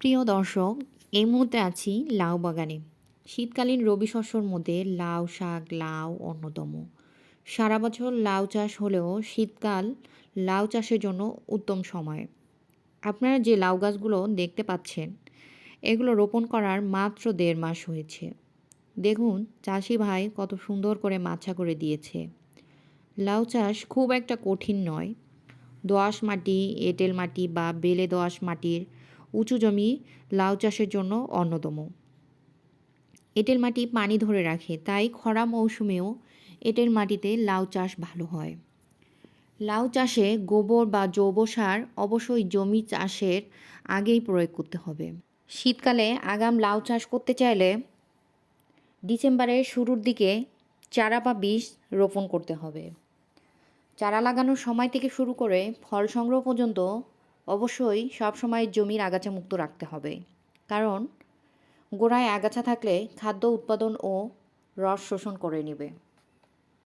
প্রিয় দর্শক, এই মুহূর্তে আছি লাউ বাগানে। শীতকালীন রবি শস্যর মধ্যে লাউ শাক, লাউ অন্যতম। সারা বছর লাউ চাষ হলেও শীতকাল লাউ চাষের জন্য উত্তম সময়। আপনারা যে লাউ গাছগুলো দেখতে পাচ্ছেন, এগুলো রোপণ করার মাত্র ১.৫ মাস হয়েছে। দেখুন চাষি ভাই কত সুন্দর করে মাচা করে দিয়েছে। লাউ চাষ খুব একটা কঠিন নয়। দোআঁশ মাটি, এঁটেল মাটি বা বেলে দোআঁশ মাটির উঁচু জমি লাউ চাষের জন্য অন্যতম। এঁটেল মাটি পানি ধরে রাখে, তাই খরা মৌসুমেও এঁটেল মাটিতে লাউ চাষ ভালো হয়। লাউ চাষে গোবর বা জৈব সার অবশ্যই জমি চাষের আগেই প্রয়োগ করতে হবে। শীতকালে আগাম লাউ চাষ করতে চাইলে ডিসেম্বরের শুরুর দিকে চারা বা বীজ রোপণ করতে হবে। চারা লাগানোর সময় থেকে শুরু করে ফল সংগ্রহ পর্যন্ত অবশ্যই সবসময় জমির আগাছা মুক্ত রাখতে হবে, কারণ গোড়ায় আগাছা থাকলে খাদ্য উৎপাদন ও রস শোষণ করে নেবে।